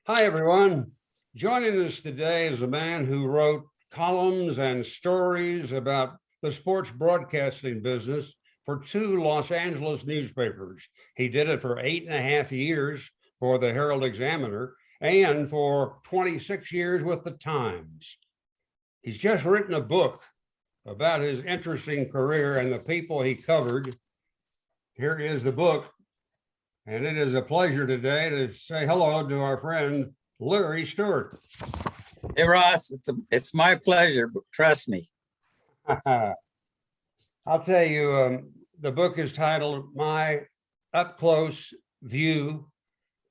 Hi, everyone. Joining us today is a man who wrote columns and stories about the sports broadcasting business for two Los Angeles newspapers. He did it for 8.5 years for the Herald Examiner and for 26 years with the Times. He's just written a book about his interesting career and the people he covered. Here is the book. And it is a pleasure today to say hello to our friend, Larry Stewart. Hey, Ross, it's my pleasure, but trust me. I'll tell you, the book is titled My Up Close View,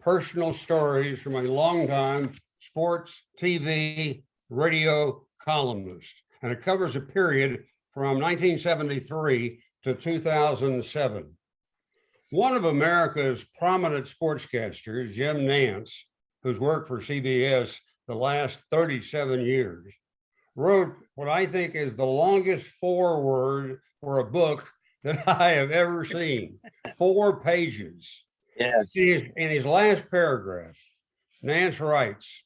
Personal Stories from a Longtime Sports, TV, Radio Columnist. And it covers a period from 1973 to 2007. One of America's prominent sportscasters, Jim Nantz, who's worked for CBS the last 37 years, wrote what I think is the longest foreword for a book that I have ever seen. 4 pages. Yes. In his last paragraph, Nantz writes,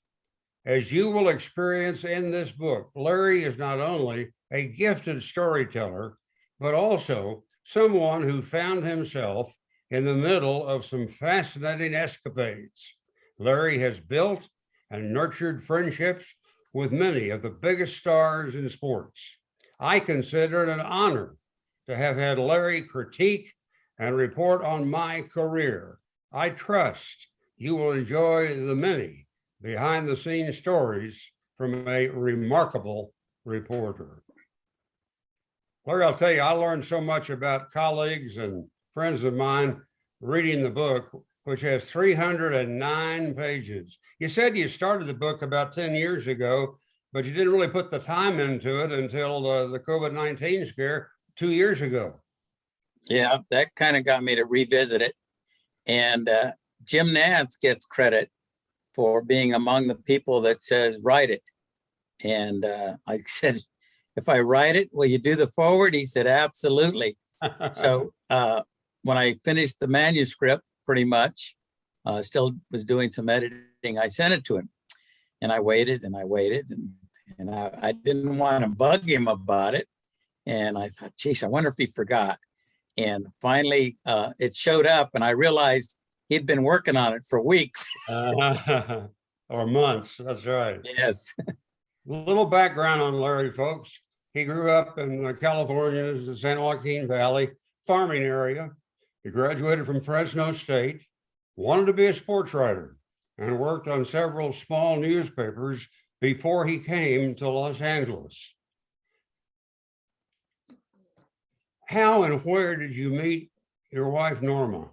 "As you will experience in this book, Larry is not only a gifted storyteller, but also someone who found himself in the middle of some fascinating escapades. Larry has built and nurtured friendships with many of the biggest stars in sports. I consider it an honor to have had Larry critique and report on my career. I trust you will enjoy the many behind-the-scenes stories from a remarkable reporter." Larry, I'll tell you, I learned so much about colleagues and friends of mine reading the book, which has 309 pages. You said you started the book about 10 years ago, but you didn't really put the time into it until the COVID-19 scare 2 years ago. Yeah, that kind of got me to revisit it. And Jim Nantz gets credit for being among the people that says, write it. And I said, if I write it, will you do the forward? He said, absolutely. So when I finished the manuscript, pretty much, still was doing some editing, I sent it to him. And I waited and I waited. And I didn't want to bug him about it. And I thought, geez, I wonder if he forgot. And finally, it showed up and I realized he'd been working on it for weeks. Or months, that's right. Yes. A little background on Larry, folks. He grew up in California's San Joaquin Valley farming area. He graduated from Fresno State, wanted to be a sports writer, and worked on several small newspapers before he came to Los Angeles. How and where did you meet your wife, Norma?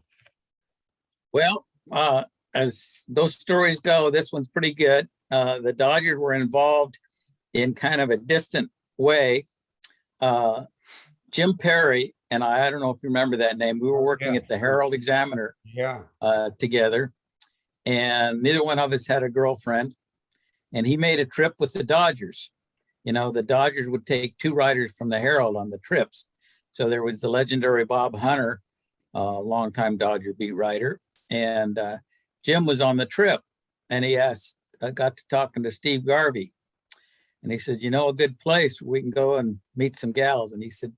Well, as those stories go, this one's pretty good. The Dodgers were involved in kind of a distant way. Jim Perry and I don't know if you remember that name. We were working at the Herald Examiner together, and neither one of us had a girlfriend. And he made a trip with the Dodgers. You know, the Dodgers would take 2 writers from the Herald on the trips. So there was the legendary Bob Hunter, longtime Dodger beat writer, and Jim was on the trip, and he asked, I got to talking to Steve Garvey, and he says, you know, a good place we can go and meet some gals. And he said,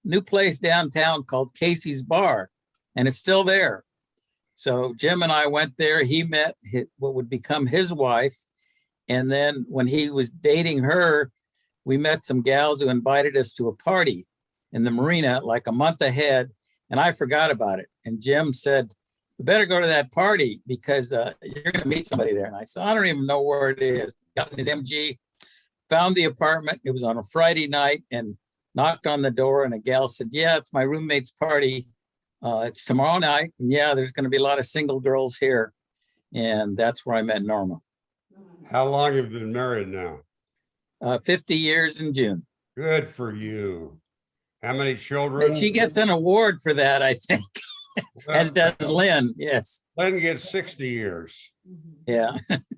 new place downtown called Casey's Bar, and it's still there. So Jim and I went there. He met what would become his wife. And then when he was dating her, we met some gals who invited us to a party in the marina like a month ahead. And I forgot about it. And Jim said, we better go to that party because you're going to meet somebody there. And I said, I don't even know where it is. Got in his MG, found the apartment. It was on a Friday night and knocked on the door. And a gal said, yeah, it's my roommate's party. It's tomorrow night. And yeah, there's going to be a lot of single girls here. And that's where I met Norma. How long have you been married now? 50 years in June. Good for you. How many children? And she gets an award for that, I think, as does Lynn. Yes. Lynn gets 60 years. Yeah.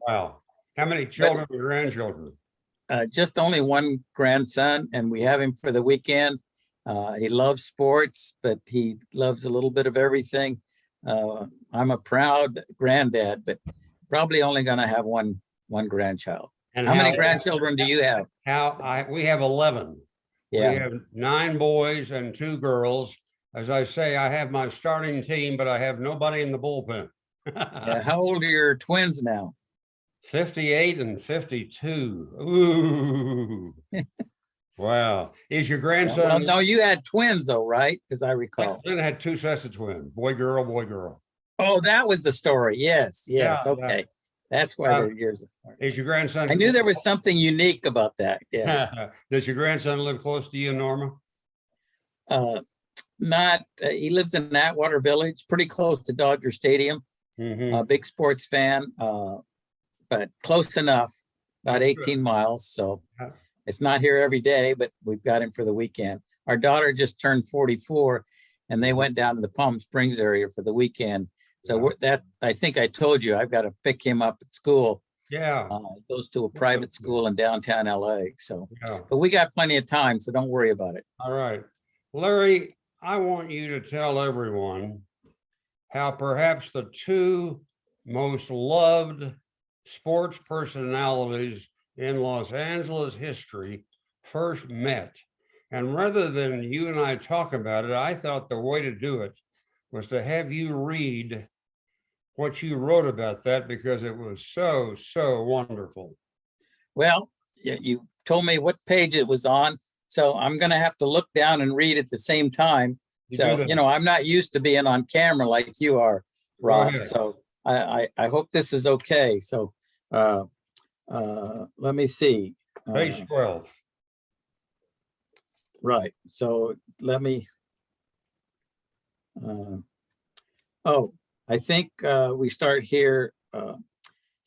Wow. How many children or grandchildren? Just only one grandson, and we have him for the weekend. He loves sports, but he loves a little bit of everything. I'm a proud granddad, but Probably only going to have one grandchild. And how many grandchildren do you have? We have 11. Yeah. We have 9 boys and 2 girls. As I say, I have my starting team, but I have nobody in the bullpen. Yeah. How old are your twins now? 58 and 52. Ooh. Wow. Is your grandson? Well, no, you had twins though, right? Because I recall. Then I had 2 sets of twins, boy, girl, boy, girl. Oh, that was the story. Yes. Yeah, Okay. That's why they're years apart. Is your grandson? I knew there was something unique about that. Yeah. Does your grandson live close to you, Norma? He lives in Atwater Village, pretty close to Dodger Stadium. A big sports fan, but close enough, about 18 miles. So it's not here every day, but we've got him for the weekend. Our daughter just turned 44 and they went down to the Palm Springs area for the weekend. So I think I told you, I've got to pick him up at school. Yeah. He goes to a private school in downtown LA. So, but we got plenty of time, so don't worry about it. All right. Larry, I want you to tell everyone how perhaps the 2 most loved sports personalities in Los Angeles history first met. And rather than you and I talk about it, I thought the way to do it was to have you read what you wrote about that, because it was so, so wonderful. Well, you told me what page it was on, so I'm going to have to look down and read at the same time. So, I'm not used to being on camera like you are, Ross. So I hope this is okay. So let me see. Page 12. Right. So let me. I think we start here.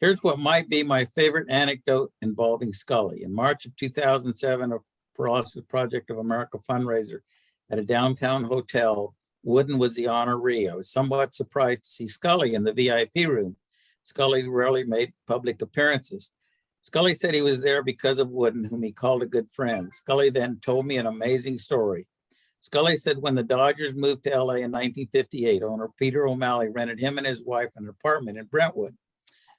Here's what might be my favorite anecdote involving Scully. In March of 2007, a Process Project of America fundraiser at a downtown hotel, Wooden was the honoree. I was somewhat surprised to see Scully in the VIP room. Scully rarely made public appearances. Scully said he was there because of Wooden, whom he called a good friend. Scully then told me an amazing story. Scully said when the Dodgers moved to LA in 1958, owner Peter O'Malley rented him and his wife an apartment in Brentwood.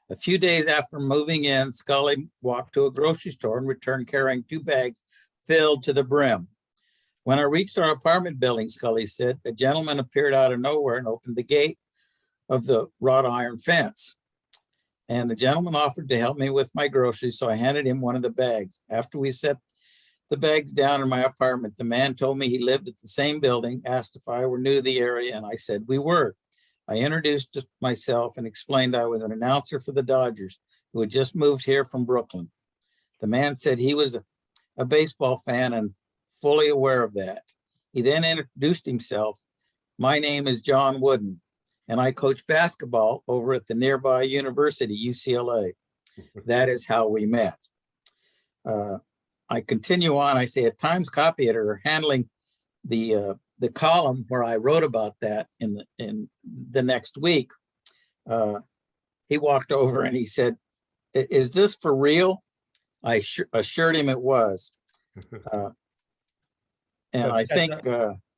A few days after moving in, Scully walked to a grocery store and returned carrying 2 bags filled to the brim. When I reached our apartment building, Scully said, a gentleman appeared out of nowhere and opened the gate of the wrought iron fence. And the gentleman offered to help me with my groceries, so I handed him one of the bags. After we set the bags down in my apartment, the man told me he lived at the same building, asked if I were new to the area, and I said we were. I introduced myself and explained I was an announcer for the Dodgers who had just moved here from Brooklyn. The man said he was a baseball fan and fully aware of that. He then introduced himself. My name is John Wooden, and I coach basketball over at the nearby university, UCLA. That is how we met. I continue on. I say a Times copy editor handling the column where I wrote about that in the next week. He walked over and he said, "Is this for real?" I assured him it was. And I think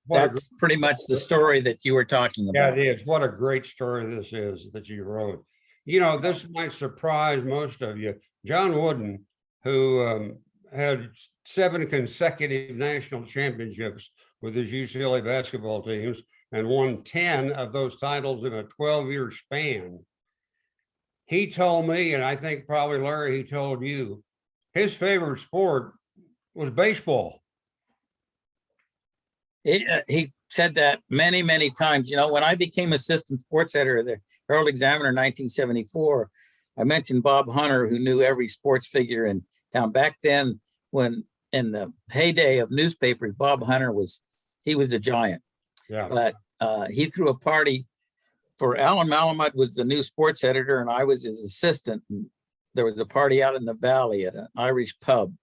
that's pretty much the story that you were talking about. Yeah, it is. What a great story this is that you wrote. This might surprise most of you. John Wooden, who had 7 consecutive national championships with his UCLA basketball teams and won 10 of those titles in a 12-year span. He told me, and I think probably Larry, he told you, his favorite sport was baseball. He said that many, many times. When I became assistant sports editor of the Herald Examiner in 1974, I mentioned Bob Hunter, who knew every sports figure in town. Back then, when in the heyday of newspapers, Bob Hunter was a giant. Yeah. But he threw a party for Alan Malamud was the new sports editor, and I was his assistant. And there was a party out in the valley at an Irish pub,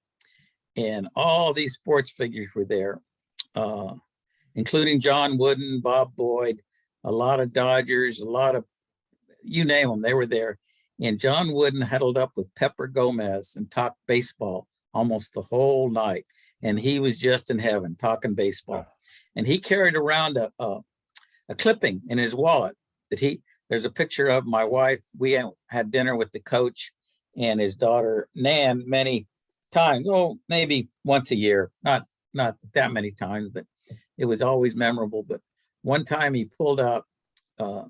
and all these sports figures were there. Including John Wooden, Bob Boyd, a lot of Dodgers, a lot of, you name them, they were there. And John Wooden huddled up with Pepper Gomez and talked baseball almost the whole night. And he was just in heaven talking baseball. And he carried around a clipping in his wallet that there's a picture of my wife. We had dinner with the coach and his daughter, Nan, many times. Oh, maybe once a year, not that many times, but it was always memorable. But one time he pulled out a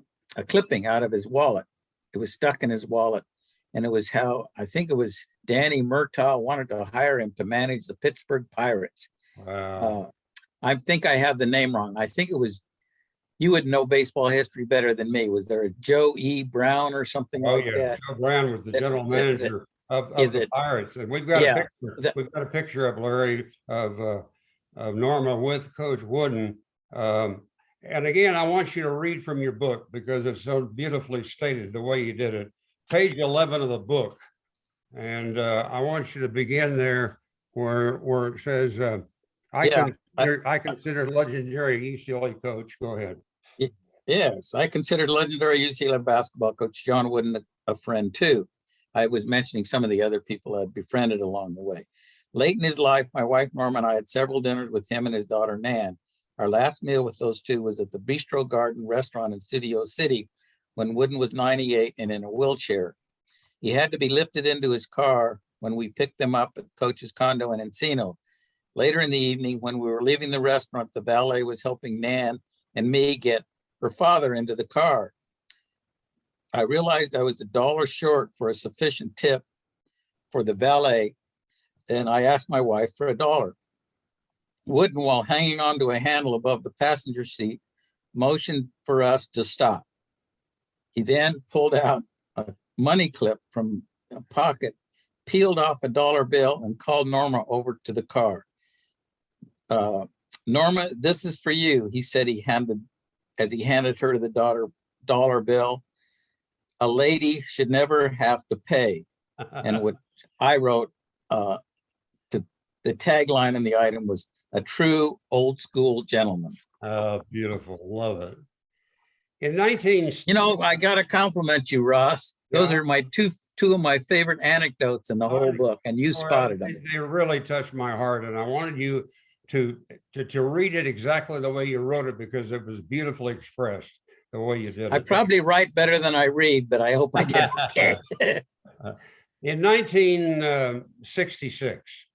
clipping out of his wallet. It was stuck in his wallet. And it was how, I think it was Danny Murtaugh wanted to hire him to manage the Pittsburgh Pirates. Wow. I think I have the name wrong. I think it was, you would know baseball history better than me. Was there a Joe E. Brown or something like that? Joe Brown was the general manager of the Pirates. And we've got a picture. We've got a picture of Larry of Norma with Coach Wooden. And again, I want you to read from your book because it's so beautifully stated the way you did it. Page 11 of the book. And I want you to begin there where it says, I consider legendary UCLA coach. Go ahead. Yes, I considered legendary UCLA basketball coach John Wooden a friend too. I was mentioning some of the other people I'd befriended along the way. Late in his life, my wife Norma and I had several dinners with him and his daughter Nan. Our last meal with those two was at the Bistro Garden restaurant in Studio City when Wooden was 98 and in a wheelchair. He had to be lifted into his car when we picked them up at Coach's condo in Encino. Later in the evening, when we were leaving the restaurant, the valet was helping Nan and me get her father into the car. I realized I was $1 short for a sufficient tip for the valet, and I asked my wife for $1. Wooden, while hanging onto a handle above the passenger seat, motioned for us to stop. He then pulled out a money clip from a pocket, peeled off a $1 bill, and called Norma over to the car. Norma, this is for you, he said, as he handed her the $1 bill. A lady should never have to pay. And what I wrote, the tagline in the item was, a true old school gentleman. Oh, beautiful. Love it. In I got to compliment you, Ross. Those are my two of my favorite anecdotes in the whole book, and you spotted them. They really touched my heart, and I wanted you to read it exactly the way you wrote it because it was beautifully expressed the way you did it. I probably write better than I read, but I hope I did okay. In 1966,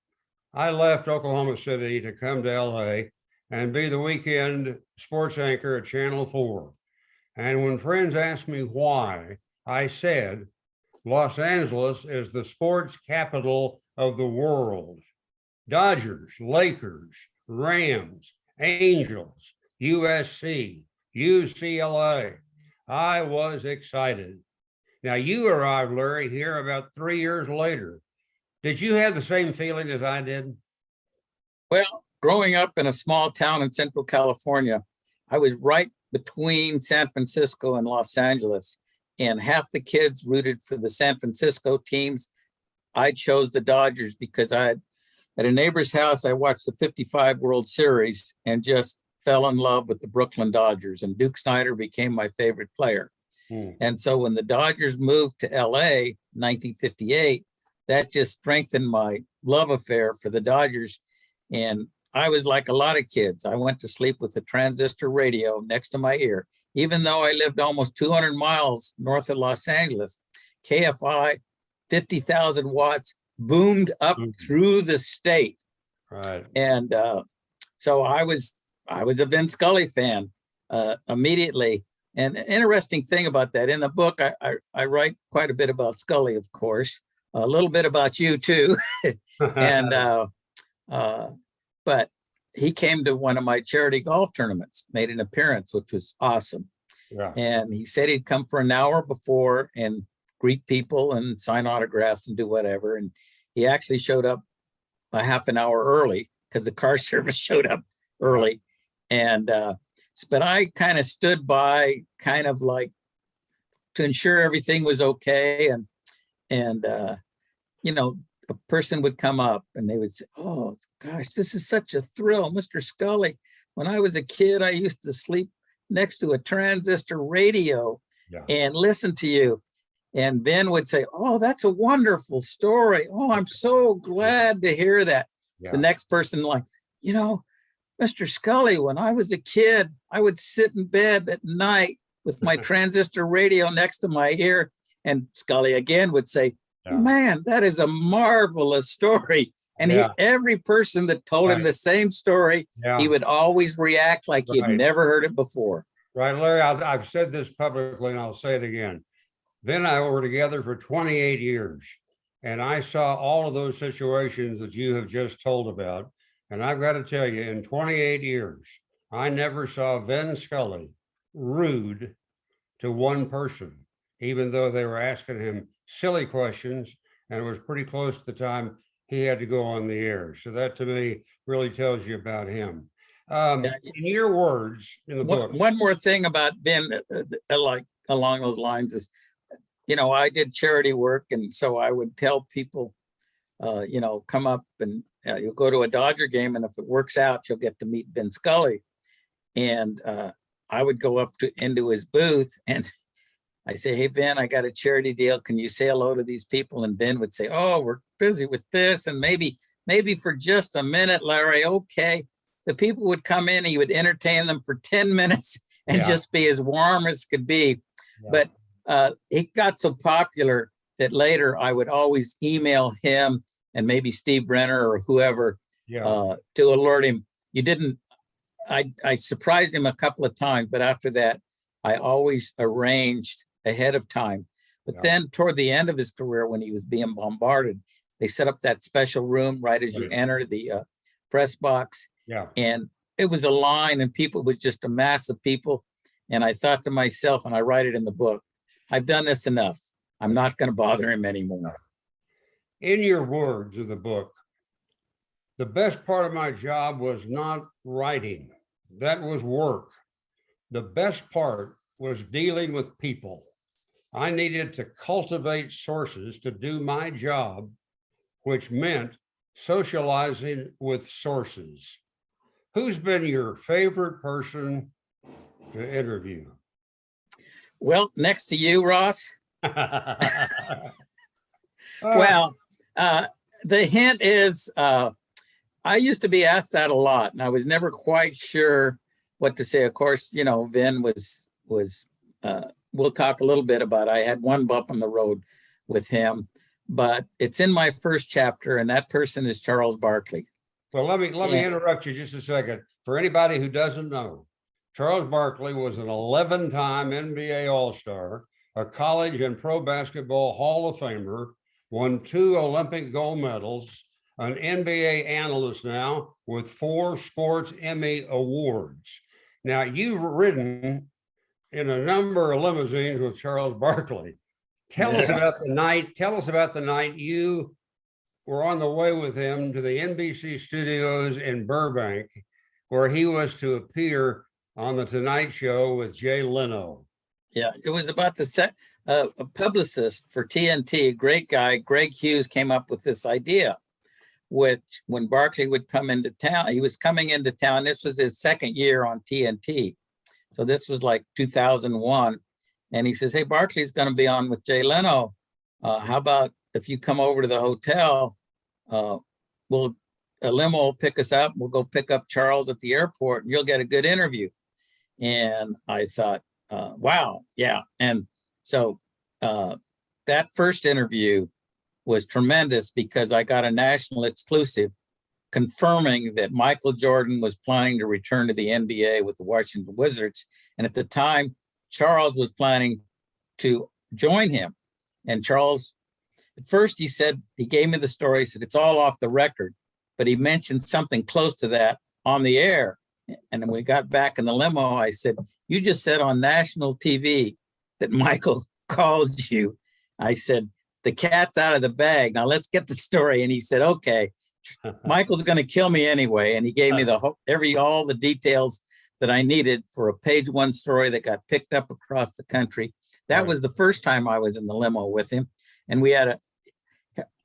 I left Oklahoma City to come to LA and be the weekend sports anchor at Channel 4. And when friends asked me why, I said, Los Angeles is the sports capital of the world. Dodgers, Lakers, Rams, Angels, USC, UCLA. I was excited. Now you arrived, Larry, here about 3 years later. Did you have the same feeling as I did? Well, growing up in a small town in Central California, I was right between San Francisco and Los Angeles, and half the kids rooted for the San Francisco teams. I chose the Dodgers because at a neighbor's house, I watched the 55 World Series and just fell in love with the Brooklyn Dodgers, and Duke Snider became my favorite player. And so when the Dodgers moved to LA in 1958, that just strengthened my love affair for the Dodgers. And I was like a lot of kids. I went to sleep with a transistor radio next to my ear. Even though I lived almost 200 miles north of Los Angeles, KFI, 50,000 watts, boomed up through the state. Right. And so I was a Vin Scully fan immediately. And an interesting thing about that, in the book, I write quite a bit about Scully, of course, a little bit about you too. And but he came to one of my charity golf tournaments, made an appearance, which was awesome. Yeah. And he said he'd come for an hour before and greet people and sign autographs and do whatever. And he actually showed up a half an hour early because the car service showed up early. And but I kind of stood by, kind of like to ensure everything was okay. And a person would come up and they would say, "Oh gosh, this is such a thrill, Mr. Scully. When I was a kid, I used to sleep next to a transistor radio and listen to you." And Ben would say, "Oh, that's a wonderful story. Oh, I'm so glad to hear that." Yeah. The next person, like, Mr. Scully, when I was a kid, I would sit in bed at night with my transistor radio next to my ear. And Scully again would say, man, that is a marvelous story. And every person that told him the same story, he would always react like he'd never heard it before. Right, Larry, I've said this publicly and I'll say it again. Ben and I were together for 28 years, and I saw all of those situations that you have just told about. And I've got to tell you, in 28 years, I never saw Vin Scully rude to one person, even though they were asking him silly questions, and it was pretty close to the time he had to go on the air. So that to me really tells you about him. In your words in the book. One more thing about Ben, like along those lines is, I did charity work. And so I would tell people, come up and you'll go to a Dodger game. And if it works out, you'll get to meet Ben Scully. And I would go up into his booth and I say, hey, Ben, I got a charity deal. Can you say hello to these people? And Ben would say, oh, we're busy with this. And maybe for just a minute, Larry, okay. The people would come in, he would entertain them for 10 minutes and just be as warm as could be. But it got so popular that later I would always email him and maybe Steve Brenner or whoever to alert him. I surprised him a couple of times, but after that, I always arranged ahead of time. But then toward the end of his career, when he was being bombarded, they set up that special room right as you enter the press box. And it was a line and people was just a mass of people. And I thought to myself, and I write it in the book, I've done this enough. I'm not going to bother him anymore. In your words of the book, the best part of my job was not writing. That was work. The best part was dealing with people. I needed to cultivate sources to do my job, which meant socializing with sources. Who's been your favorite person to interview? Well, next to you, Ross. Well, the hint is, I used to be asked that a lot, and I was never quite sure what to say. Of course, Vin was we'll talk a little bit about, I had one bump on the road with him, but it's in my first chapter, and that person is Charles Barkley. So let me interrupt you just a second. For anybody who doesn't know, Charles Barkley was an 11-time NBA All-Star, a college and pro basketball Hall of Famer, won 2 Olympic gold medals, an NBA analyst now with 4 Sports Emmy Awards. Now, you've ridden in a number of limousines with Charles Barkley. Tell us about the night you were on the way with him to the NBC studios in Burbank, where he was to appear on the Tonight Show with Jay Leno. Yeah, it was about a publicist for TNT, a great guy, Greg Hughes, came up with this idea, which when Barkley would come into town, he was coming into town. This was his second year on TNT. So this was like 2001. And he says, hey, Barkley's going to be on with Jay Leno. How about if you come over to the hotel, a limo will pick us up. We'll go pick up Charles at the airport and you'll get a good interview. And I thought, wow, yeah. And so that first interview was tremendous because I got a national exclusive confirming that Michael Jordan was planning to return to the NBA with the Washington Wizards. And at the time, Charles was planning to join him. And Charles, at first he said, he gave me the story, he said, it's all off the record, but he mentioned something close to that on the air. And when we got back in the limo, I said, you just said on national TV that Michael called you. I said, the cat's out of the bag. Now let's get the story. And he said, okay, Michael's going to kill me anyway. And he gave me all the details that I needed for a page 1 story that got picked up across the country. That was the first time I was in the limo with him. And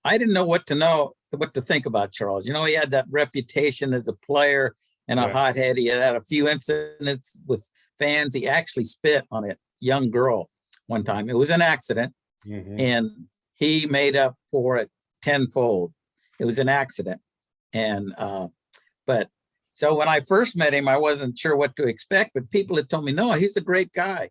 I didn't know what to think about Charles. He had that reputation as a player and a hothead. He had a few incidents with fans. He actually spit on a young girl one time. It was an accident, and he made up for it tenfold. It was an accident. And, so when I first met him, I wasn't sure what to expect, but people had told me, no, he's a great guy.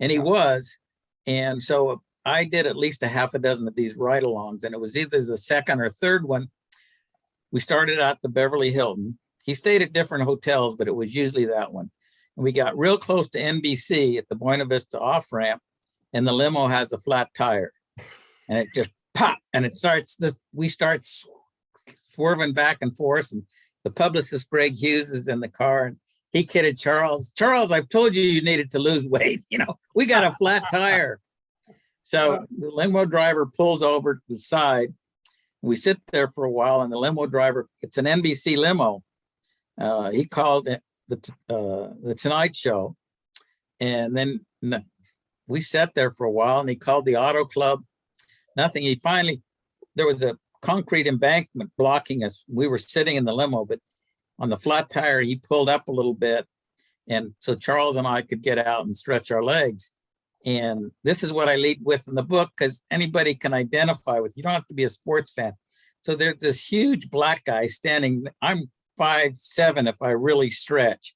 And he was. And so I did at least a half a dozen of these ride-alongs, and it was either the second or third one. We started at the Beverly Hilton. He stayed at different hotels, but it was usually that one. And we got real close to NBC at the Buena Vista off-ramp, and the limo has a flat tire. And it just pop, and we start swerving back and forth, and the publicist Greg Hughes is in the car, and he kidded Charles. Charles, I've told you needed to lose weight. We got a flat tire. So the limo driver pulls over to the side. We sit there for a while, and the limo driver, it's an NBC limo. He called it the Tonight Show. And then we sat there for a while, and he called the auto club. Nothing. There was a concrete embankment blocking us. We were sitting in the limo, but on the flat tire, he pulled up a little bit. And so Charles and I could get out and stretch our legs. And this is what I lead with in the book, because anybody can identify with. You don't have to be a sports fan. So there's this huge black guy standing. I'm 5'7" if I really stretch.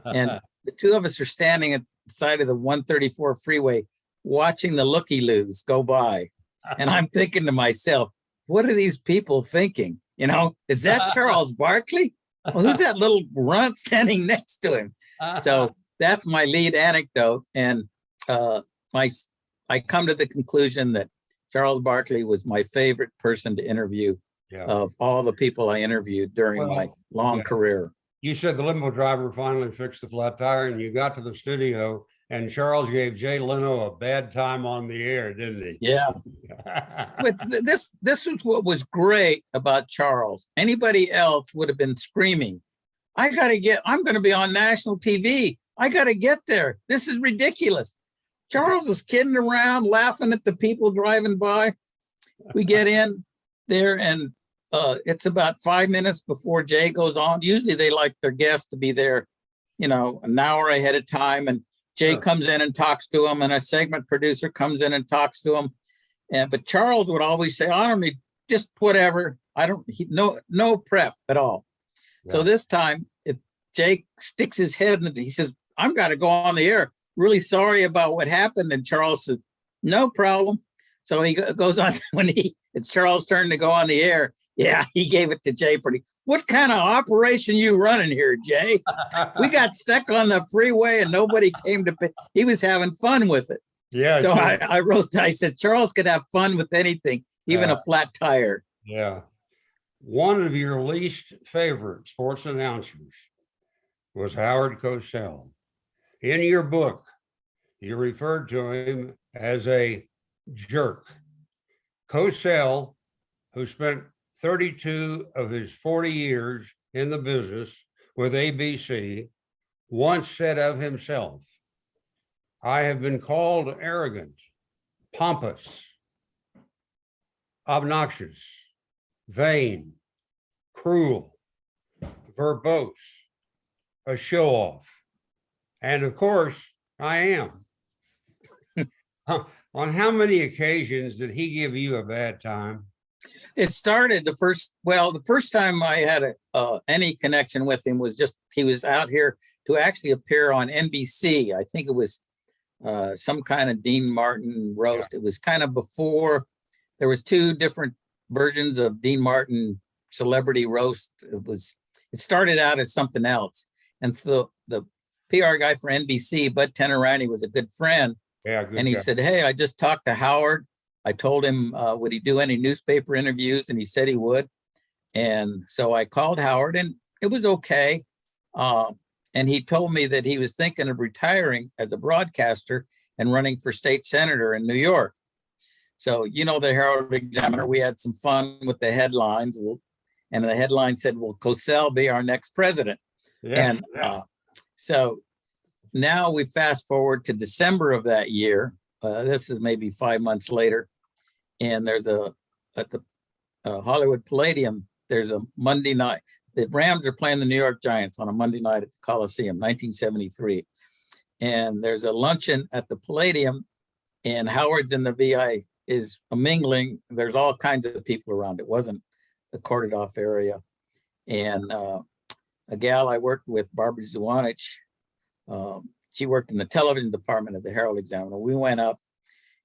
And the two of us are standing at the side of the 134 freeway watching the looky-loos go by. And I'm thinking to myself, what are these people thinking? Is that Charles Barkley? Well, who's that little runt standing next to him? So that's my lead anecdote. And I come to the conclusion that Charles Barkley was my favorite person to interview of all the people I interviewed during my long career. You said the limo driver finally fixed the flat tire, and you got to the studio, and Charles gave Jay Leno a bad time on the air, didn't he? Yeah. But this is what was great about Charles. Anybody else would have been screaming, I'm going to be on national TV. I got to get there. This is ridiculous. Charles was kidding around, laughing at the people driving by. We get in there, and it's about 5 minutes before Jay goes on. Usually they like their guests to be there, an hour ahead of time. And Jay comes in and talks to him, and a segment producer comes in and talks to him. But Charles would always say, I don't need, just whatever. No prep at all. Yeah. So this time, Jay sticks his head in it. He says, I've got to go on the air. Really sorry about what happened. And Charles said, no problem. So he goes on it's Charles' turn to go on the air. Yeah, he gave it to Jay what kind of operation you running here, Jay? We got stuck on the freeway and nobody came to pay. He was having fun with it. Yeah. So I said, Charles could have fun with anything, even a flat tire. Yeah. One of your least favorite sports announcers was Howard Cosell. In your book, you referred to him as a jerk. Cosell, who spent 32 of his 40 years in the business with ABC, once said of himself, I have been called arrogant, pompous, obnoxious, vain, cruel, verbose, a show-off. And of course, I am. On how many occasions did he give you a bad time? It started the first time I had any connection with him was just, he was out here to actually appear on NBC. I think it was some kind of Dean Martin roast. Yeah. It was kind of before, there was two different versions of Dean Martin celebrity roast. It started out as something else. And so the PR guy for NBC, Bud Tenorani, was a good friend. Yeah, and he said, hey, I just talked to Howard. I told him, would he do any newspaper interviews? And he said he would. And so I called Howard, and it was okay. And he told me that he was thinking of retiring as a broadcaster and running for state senator in New York. So, the Herald Examiner, we had some fun with the headlines. And the headline said, will Cosell be our next president? Yeah, and so now we fast forward to December of that year. This is maybe 5 months later. And there's at the Hollywood Palladium, there's a Monday night. The Rams are playing the New York Giants on a Monday night at the Coliseum, 1973. And there's a luncheon at the Palladium, and Howard's in the VI, is mingling. There's all kinds of people around. It wasn't a corded off area. And a gal I worked with, Barbara Zuanich, she worked in the television department of the Herald Examiner. We went up,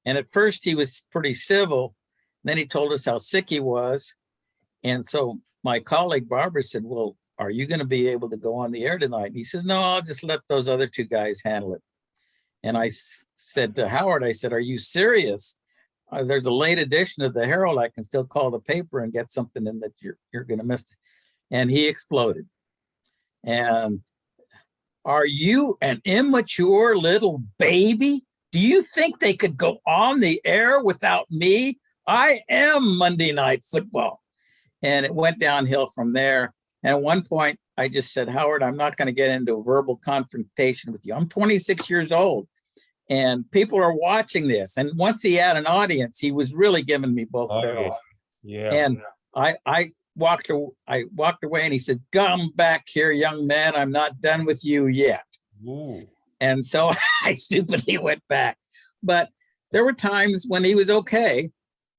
and at first he was pretty civil. Then he told us how sick he was. And so my colleague Barbara said, well, are you going to be able to go on the air tonight? And he said, no, I'll just let those other two guys handle it. And I said to Howard, I said, are you serious? There's a late edition of the Herald. I can still call the paper and get something in that you're going to miss. And he exploded. And are you an immature little baby? Do you think they could go on the air without me? I am Monday Night Football. And it went downhill from there. And at one point, I just said, Howard, I'm not going to get into a verbal confrontation with you. I'm 26 years old and people are watching this. And once he had an audience, he was really giving me both barrels. Yeah. And I walked away and he said, come back here, young man. I'm not done with you yet. Ooh. And so I stupidly went back. But there were times when he was okay.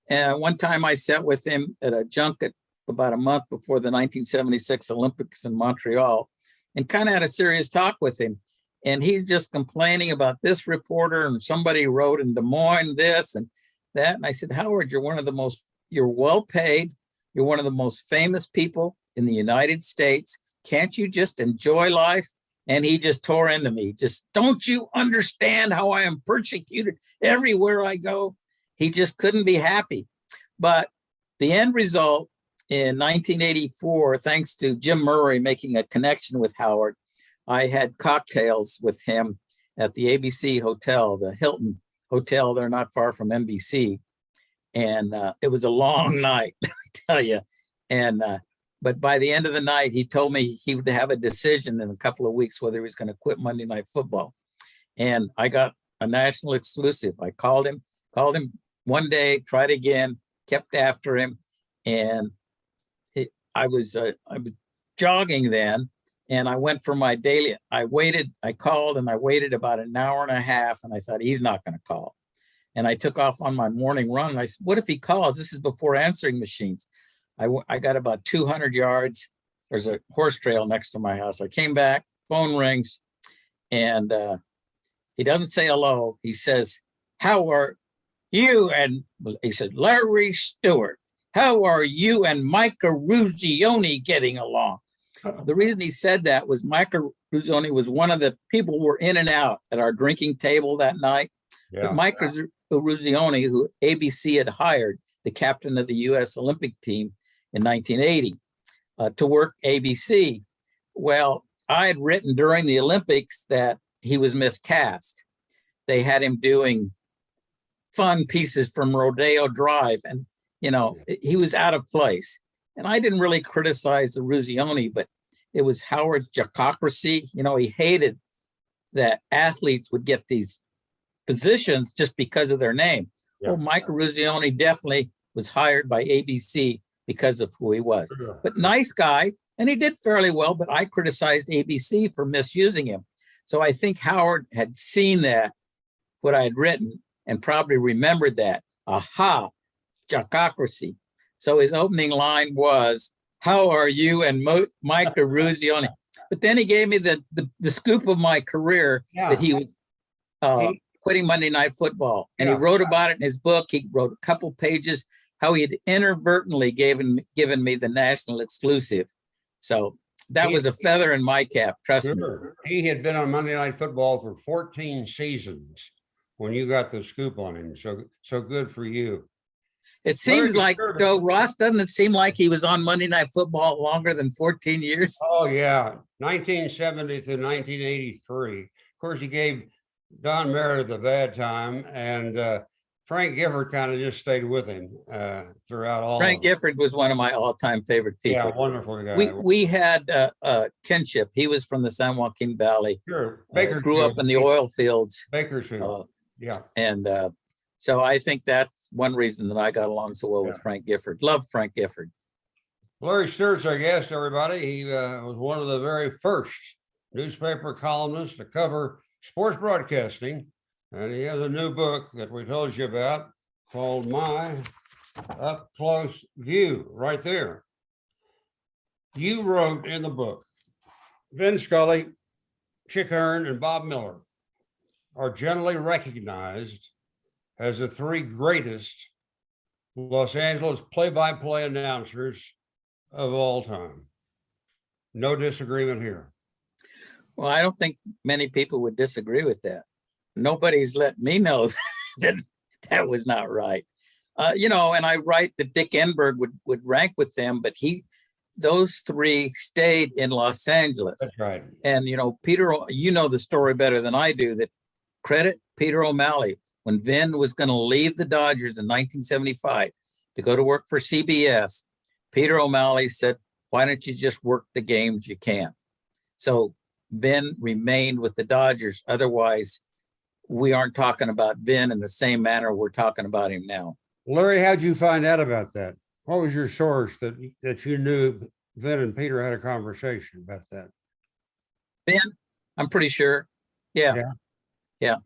And one time I sat with him at a junket about a month before the 1976 Olympics in Montreal and kind of had a serious talk with him. And he's just complaining about this reporter and somebody wrote in Des Moines this and that. And I said, Howard, you're well paid. You're one of the most famous people in the United States. Can't you just enjoy life? And he just tore into me. Just, don't you understand how I am persecuted everywhere I go? He just couldn't be happy. But the end result in 1984, thanks to Jim Murray making a connection with Howard, I had cocktails with him at the ABC Hotel, the Hilton Hotel. They're not far from NBC. And it was a long night, let me tell you. And but by the end of the night, he told me he would have a decision in a couple of weeks whether he was going to quit Monday Night Football. And I got a national exclusive. I called him one day, tried again, kept after him. And I was jogging then. And I went for my daily, I called and I waited about an hour and a half. And I thought, he's not going to call. And I took off on my morning run. And I said, what if he calls? This is before answering machines. I got about 200 yards. There's a horse trail next to my house. I came back, phone rings, and he doesn't say hello. He says, how are you? And he said, Larry Stewart, how are you and Micah Ruzioni getting along? The reason he said that was Micah Ruzioni was one of the people who were in and out at our drinking table that night. Yeah. But Micah Ruzioni, who ABC had hired, the captain of the U.S. Olympic team in 1980, to work ABC. Well, I had written during the Olympics that he was miscast. They had him doing fun pieces from Rodeo Drive, and he was out of place. And I didn't really criticize the Ruzioni, but it was Howard's jockocracy. He hated that athletes would get these positions just because of their name. Yeah. Well, Mike Ruzioni definitely was hired by ABC because of who he was. But nice guy, and he did fairly well, but I criticized ABC for misusing him. So I think Howard had seen that, what I had written, and probably remembered that. Aha, jockocracy. So his opening line was, how are you and Micah Ruzioni? But then he gave me the scoop of my career, that he was quitting Monday Night Football. And he wrote about it in his book. He wrote a couple pages, how he had inadvertently given me the national exclusive. So that was a feather in my cap, trust me. He had been on Monday Night Football for 14 seasons when you got the scoop on him. So good for you. It seems like, Joe Ross, doesn't it seem like he was on Monday Night Football longer than 14 years? Oh, yeah. 1970 through 1983. Of course, he gave Don Meredith a bad time, and Frank Gifford kind of just stayed with him throughout all. Frank Gifford was one of my all-time favorite people. Yeah, wonderful guy. We had kinship. He was from the San Joaquin Valley. Sure. Grew up in the oil fields. Bakersfield. Yeah. And so I think that's one reason that I got along so well with Frank Gifford. Love Frank Gifford. Larry Stewart's our guest, everybody. He was one of the very first newspaper columnists to cover sports broadcasting. And he has a new book that we told you about called My Up Close View, right there. You wrote in the book, Vin Scully, Chick Hearn, and Bob Miller are generally recognized as the three greatest Los Angeles play-by-play announcers of all time. No disagreement here. Well, I don't think many people would disagree with that. Nobody's let me know that that was not right. And I write that Dick Enberg would rank with them, but those three stayed in Los Angeles. That's right. And, Peter, the story better than I do, that credit Peter O'Malley. When Vin was going to leave the Dodgers in 1975 to go to work for CBS, Peter O'Malley said, why don't you just work the games you can? So Vin remained with the Dodgers. Otherwise, we aren't talking about Vin in the same manner we're talking about him now. Larry, how'd you find out about that? What was your source that you knew Vin and Peter had a conversation about that? Vin, I'm pretty sure. Yeah.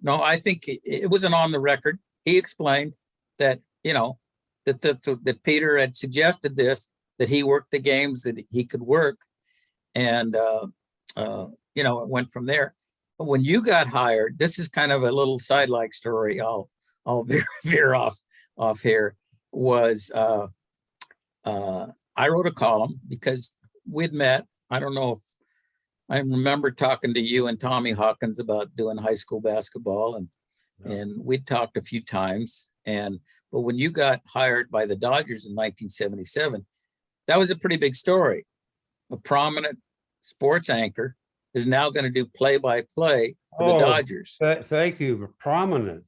No, I think it wasn't on the record. He explained that, that Peter had suggested this, that he worked the games that he could work. And, it went from there. But when you got hired, this is kind of a little side-like story. I'll veer off here. Was I wrote a column because we'd met. I don't know if I remember talking to you and Tommy Hawkins about doing high school basketball, and we'd talked a few times. But when you got hired by the Dodgers in 1977, that was a pretty big story. A prominent sports anchor is now going to do play-by-play for the Dodgers. Thank you. Prominent.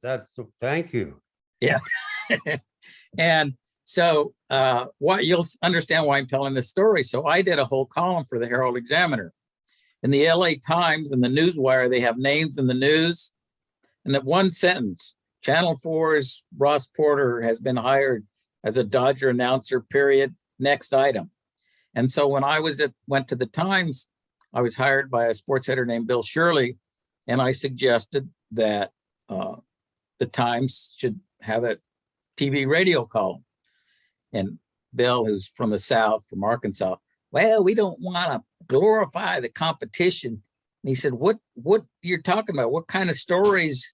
Thank you. Yeah. And so you'll understand why I'm telling this story. So I did a whole column for the Herald Examiner. In the LA Times and the Newswire, they have names in the news. And that one sentence, Channel 4's Ross Porter has been hired as a Dodger announcer, period, next item. And so when I went to the Times, I was hired by a sports editor named Bill Shirley, and I suggested that the Times should have a TV radio column. And Bill, who's from the South, from Arkansas, well, we don't want to glorify the competition. And he said, what you're talking about? What kind of stories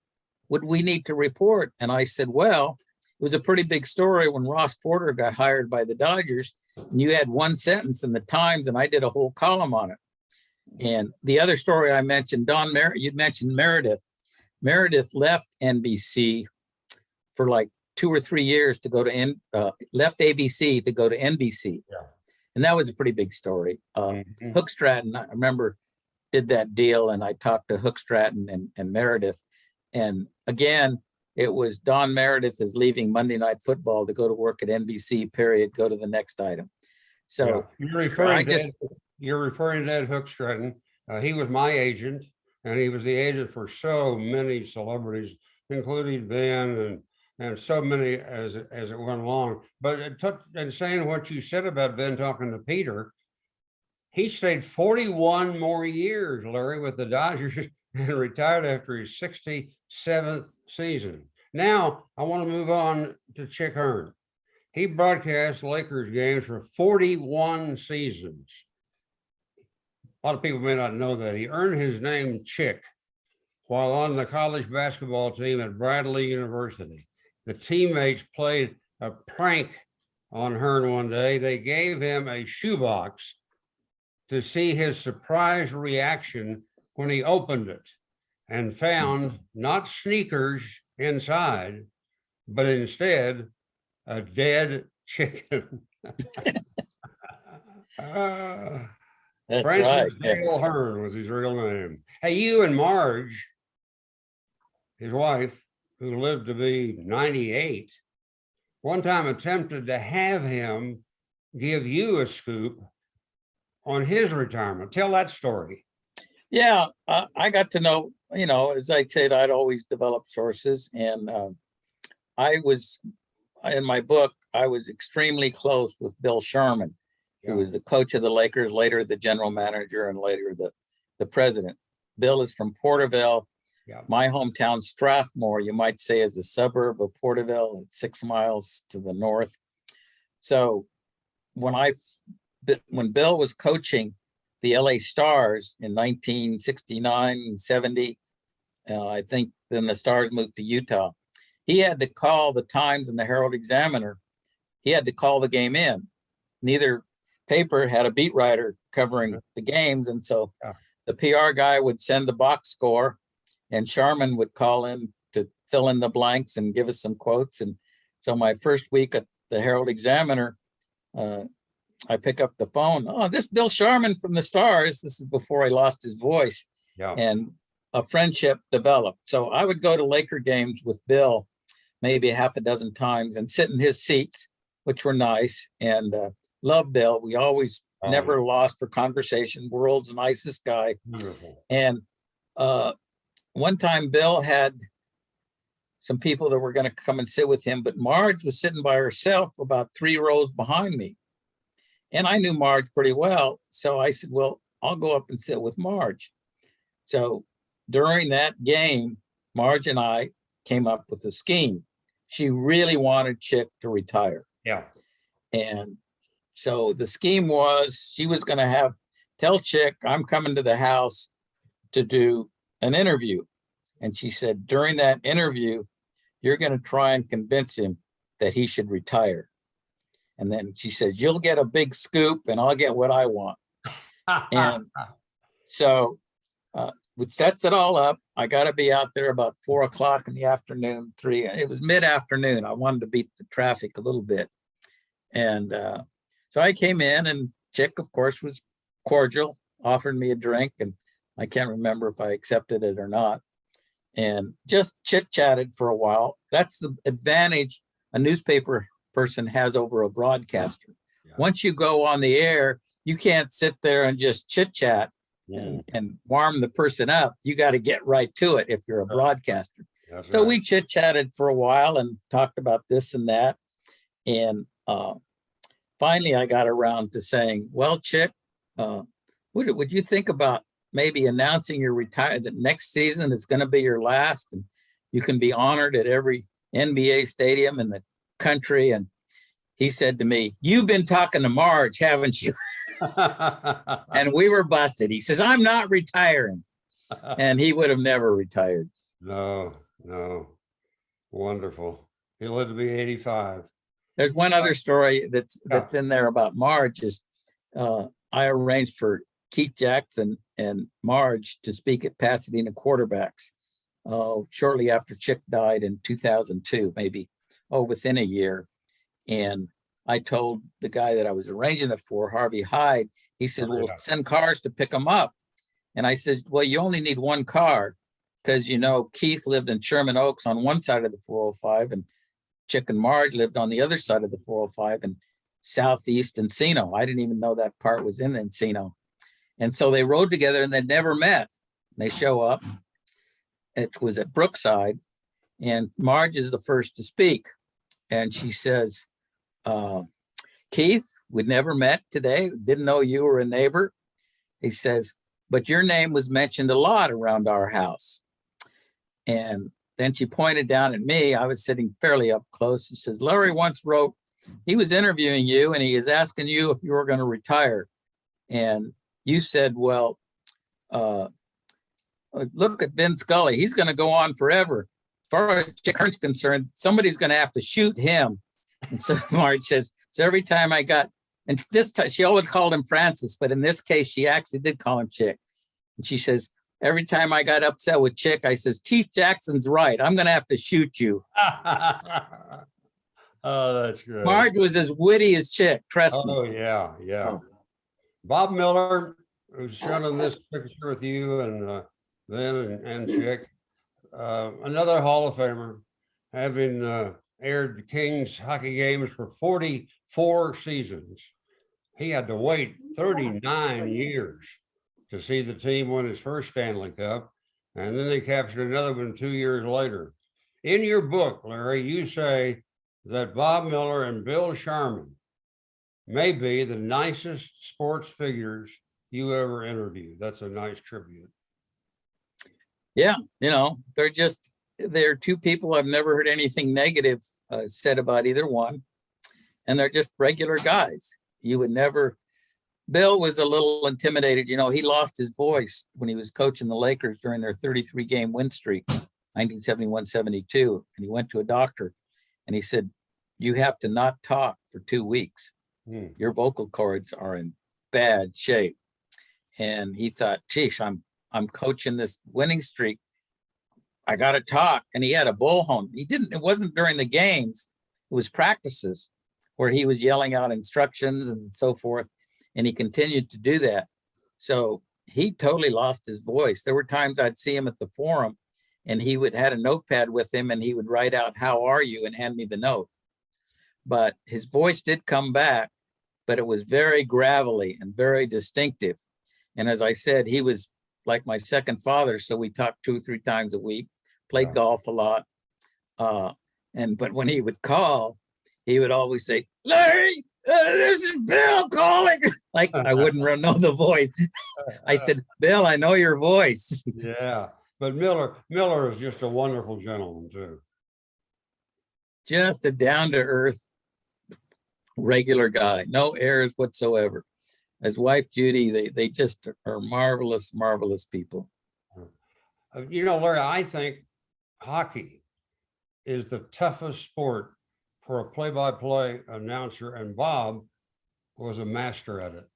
would we need to report? And I said, well, it was a pretty big story when Ross Porter got hired by the Dodgers, and you had one sentence in the Times, and I did a whole column on it. And the other story I mentioned, you'd mentioned Meredith. Meredith left NBC for like 2 or 3 years to go to left ABC to go to NBC. Yeah. And that was a pretty big story. Hook Stratton, I remember, did that deal, and I talked to Hook Stratton and Meredith. And again, it was Don Meredith is leaving Monday Night Football to go to work at NBC, period, go to the next item. So yeah. You're referring to Ed Hook Stratton. He was my agent, and he was the agent for so many celebrities, including Vin and so many as it went along. But and saying what you said about Vin talking to Peter, he stayed 41 more years, Larry, with the Dodgers and retired after his 67th season. Now, I want to move on to Chick Hearn. He broadcast Lakers games for 41 seasons. A lot of people may not know that. He earned his name Chick while on the college basketball team at Bradley University. The teammates played a prank on Hearn one day. They gave him a shoebox to see his surprised reaction when he opened it and found not sneakers inside, but instead a dead chicken. That's Francis right. Dale Hearn was his real name. Hey, you and Marge, his wife, who lived to be 98, one time attempted to have him give you a scoop on his retirement. Tell that story. Yeah, I got to know, as I said, I'd always developed sources. And I was, in my book, I was extremely close with Bill Sharman, who was the coach of the Lakers, later the general manager, and later the president. Bill is from Porterville. Yeah. My hometown, Strathmore, you might say, is a suburb of Porterville, 6 miles to the north. So when Bill was coaching the LA Stars in 1969 and 70, I think then the Stars moved to Utah. He had to call the Times and the Herald Examiner. He had to call the game in. Neither paper had a beat writer covering the games. And so the PR guy would send the box score, and Sharman would call in to fill in the blanks and give us some quotes. And so my first week at the Herald Examiner, I pick up the phone. Oh, this is Bill Sharman from the Stars. This is before he lost his voice. Yeah. And a friendship developed. So I would go to Laker games with Bill maybe half a dozen times and sit in his seats, which were nice, and love Bill. We always never lost for conversation. World's nicest guy. Beautiful. And one time Bill had some people that were going to come and sit with him, but Marge was sitting by herself about 3 rows behind me. And I knew Marge pretty well. So I said, well, I'll go up and sit with Marge. So during that game, Marge and I came up with a scheme. She really wanted Chick to retire. Yeah. And so the scheme was she was going to tell Chick, I'm coming to the house to do an interview. And she said, during that interview, you're going to try and convince him that he should retire. And then she says, you'll get a big scoop and I'll get what I want. And so which sets it all up. I got to be out there about 4 o'clock in the afternoon, 3. It was mid-afternoon. I wanted to beat the traffic a little bit. And so I came in, and Chick, of course, was cordial, offered me a drink, and I can't remember if I accepted it or not. And just chit-chatted for a while. That's the advantage a newspaper person has over a broadcaster. Yeah. Once you go on the air, you can't sit there and just chit-chat. And warm the person up. You got to get right to it if you're a broadcaster. That's so right. We chit-chatted for a while and talked about this and that. And finally, I got around to saying, well, Chick, would you think about maybe announcing your retirement that next season is going to be your last, and you can be honored at every NBA stadium in the country? And he said to me, you've been talking to Marge, haven't you? And we were busted. He says, I'm not retiring. And he would have never retired. No. Wonderful. He lived to be 85. There's one other story that's in there about Marge is I arranged for Keith Jackson and Marge to speak at Pasadena Quarterbacks shortly after Chick died in 2002, maybe, within a year. And I told the guy that I was arranging it for, Harvey Hyde, he said, well, send cars to pick them up. And I said, well, you only need one car because, Keith lived in Sherman Oaks on one side of the 405 and Chick and Marge lived on the other side of the 405 in southeast Encino. I didn't even know that part was in Encino. And so they rode together and they'd never met. They show up. It was at Brookside, and Marge is the first to speak. And she says, Keith, we'd never met today. Didn't know you were a neighbor. He says, but your name was mentioned a lot around our house. And then she pointed down at me. I was sitting fairly up close. She says, Larry once wrote, he was interviewing you and he is asking you if you were going to retire. And you said, well, look at Ben Scully. He's going to go on forever. As far as Chick Hearn's concerned, somebody's going to have to shoot him. And so Marge says, so every time I got, and this time she always called him Francis, but in this case, she actually did call him Chick. And she says, every time I got upset with Chick, I says, Keith Jackson's right. I'm going to have to shoot you. Oh, that's great. Marge was as witty as Chick, trust me. Oh, yeah. Oh. Bob Miller, who's shown in this picture with you and and Chick, another Hall of Famer, having aired the Kings hockey games for 44 seasons. He had to wait 39 years to see the team win his first Stanley Cup, and then they captured another one 2 years later. In your book, Larry, you say that Bob Miller and Bill Sharman may be the nicest sports figures you ever interviewed. That's a nice tribute. Yeah, they're two people I've never heard anything negative said about either one. And they're just regular guys. You would never Bill was a little intimidated. You know, he lost his voice when he was coaching the Lakers during their 33-game win streak, 1971-72. And he went to a doctor and he said, you have to not talk for 2 weeks. Your vocal cords are in bad shape. And he thought, geez, I'm coaching this winning streak. I got to talk. And he had a bullhorn. It wasn't during the games. It was practices where he was yelling out instructions and so forth. And he continued to do that. So he totally lost his voice. There were times I'd see him at the forum and he had a notepad with him and he would write out, how are you? And hand me the note. But his voice did come back, but it was very gravelly and very distinctive. And as I said, he was like my second father. So we talked 2 or 3 times a week, played golf a lot. But when he would call, he would always say, Larry, this is Bill calling. Like I wouldn't know the voice. I said, Bill, I know your voice. Yeah, but Miller is just a wonderful gentleman too. Just a down-to-earth, regular guy, no airs whatsoever. His wife, Judy, they just are marvelous, marvelous people. You know, Larry, I think hockey is the toughest sport for a play-by-play announcer, and Bob was a master at it.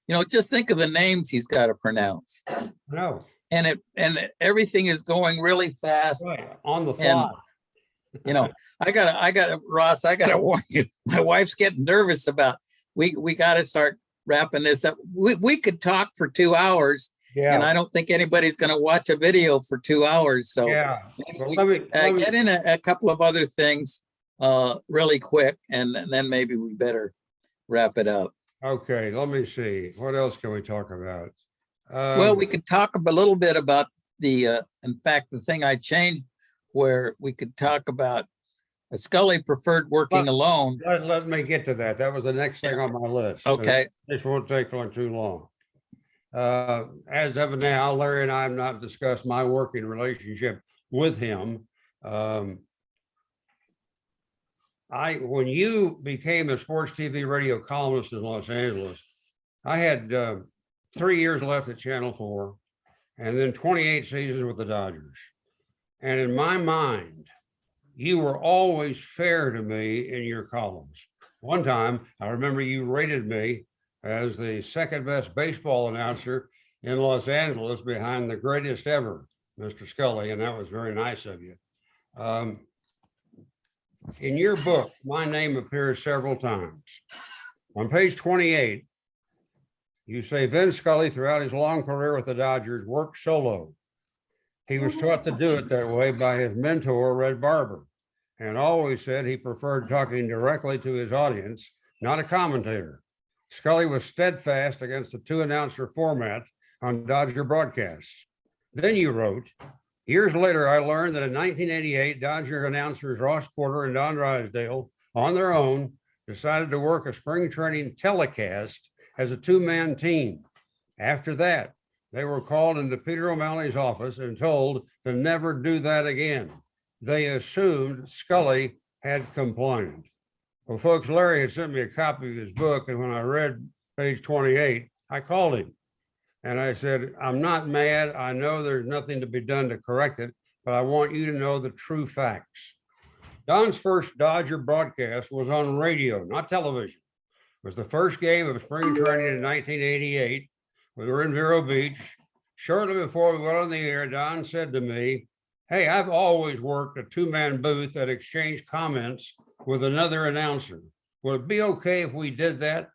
You know, just think of the names he's got to pronounce. No. And everything is going really fast. Right, on the fly. And, you know, Ross, I gotta warn you, my wife's getting nervous about, we gotta start wrapping this up. We could talk for 2 hours. Yeah. And I don't think anybody's going to watch a video for 2 hours. So yeah, let me get in a couple of other things really quick, and then maybe we better wrap it up. Okay, let me see. What else can we talk about? Well, we could talk a little bit about in fact, the thing I changed where we could talk about Scully preferred working alone. Let me get to that. That was the next thing on my list. Okay. This won't take long too long. As of now, Larry and I have not discussed my working relationship with him. When you became a sports TV radio columnist in Los Angeles, I had 3 years left at Channel 4 and then 28 seasons with the Dodgers. And in my mind, you were always fair to me in your columns. One time, I remember you rated me as the second best baseball announcer in Los Angeles behind the greatest ever, Mr. Scully, and that was very nice of you. In your book, my name appears several times. On page 28, you say Vin Scully, throughout his long career with the Dodgers, worked solo. He was taught to do it that way by his mentor, Red Barber, and always said he preferred talking directly to his audience, not a commentator. Scully was steadfast against the 2-announcer format on Dodger broadcasts. Then you wrote, years later, I learned that in 1988, Dodger announcers Ross Porter and Don Drysdale, on their own, decided to work a spring training telecast as a 2-man team. After that, they were called into Peter O'Malley's office and told to never do that again. They assumed Scully had complained. Well, folks, Larry had sent me a copy of his book, and when I read page 28, I called him. And I said, I'm not mad. I know there's nothing to be done to correct it, but I want you to know the true facts. Don's first Dodger broadcast was on radio, not television. It was the first game of spring training in 1988. We were in Vero Beach. Shortly before we went on the air, Don said to me, hey, I've always worked a 2-man booth that exchanged comments with another announcer. Would it be okay if we did that?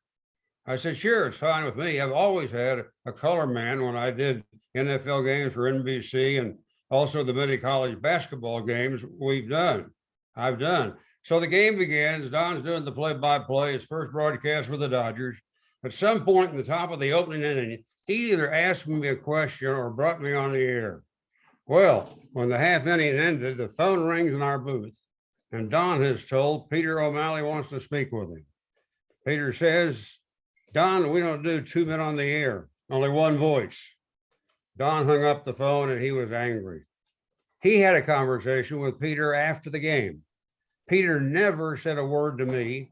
I said, sure, it's fine with me. I've always had a color man when I did NFL games for NBC and also the many college basketball games I've done. So the game begins. Don's doing the play-by-play, his first broadcast with the Dodgers. At some point in the top of the opening inning, he either asked me a question or brought me on the air. Well, when the half inning ended, the phone rings in our booth, and Don has told Peter O'Malley wants to speak with him. Peter says, Don, we don't do 2 men on the air, only one voice. Don hung up the phone and he was angry. He had a conversation with Peter after the game. Peter never said a word to me,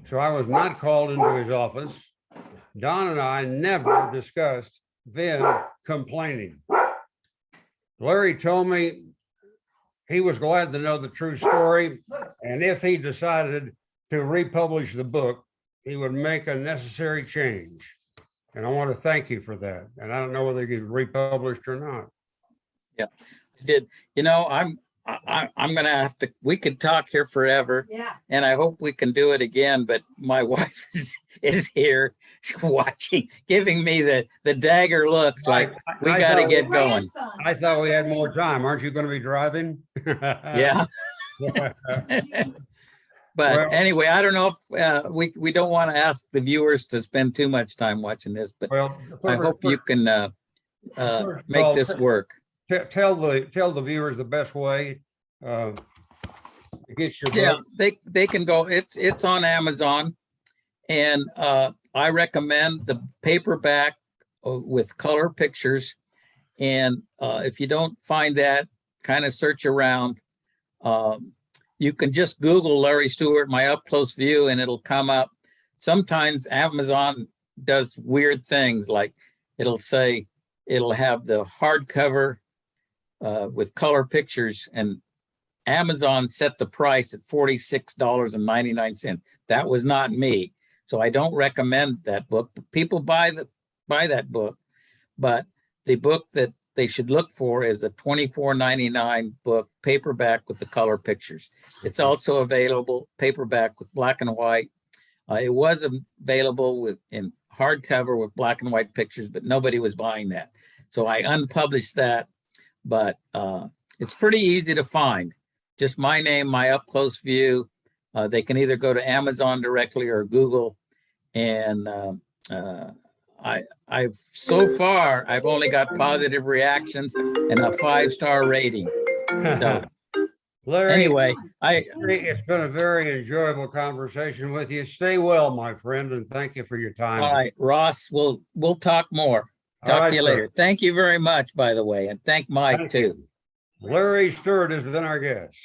so I was not called into his office. Don and I never discussed Vin complaining. Larry told me he was glad to know the true story, and if he decided to republish the book, he would make a necessary change. And I want to thank you for that. And I don't know whether you republished or not. Yeah, I did. You know, I'm gonna have to. We could talk here forever. Yeah. And I hope we can do it again. But my wife is here watching, giving me the dagger looks like we got to get going. I thought we had more time. Aren't you going to be driving? Yeah. But Well, anyway, I don't know if we don't want to ask the viewers to spend too much time watching this, but I hope you can make this work. Tell the viewers the best way to get your book. Yeah, they can go. It's on Amazon, and I recommend the paperback with color pictures. And if you don't find that, kind of search around. You can just Google Larry Stewart, my up close view, and it'll come up. Sometimes Amazon does weird things, like it'll have the hardcover with color pictures, and Amazon set the price at $46.99. That was not me. So I don't recommend that book. People buy that book, but the book that they should look for is the $24.99 book, paperback with the color pictures. It's also available paperback with black and white. It was available in hardcover with black and white pictures, but nobody was buying that. So I unpublished that, but it's pretty easy to find. Just my name, my up close view. They can either go to Amazon directly or Google. And I've so far, I've only got positive reactions and a 5-star rating. So, Larry, anyway, it's been a very enjoyable conversation with you. Stay well, my friend, and thank you for your time. All right, Ross, we'll talk more. Talk to you later. Thank you very much, by the way, and thank Mike too. Larry Stewart has been our guest.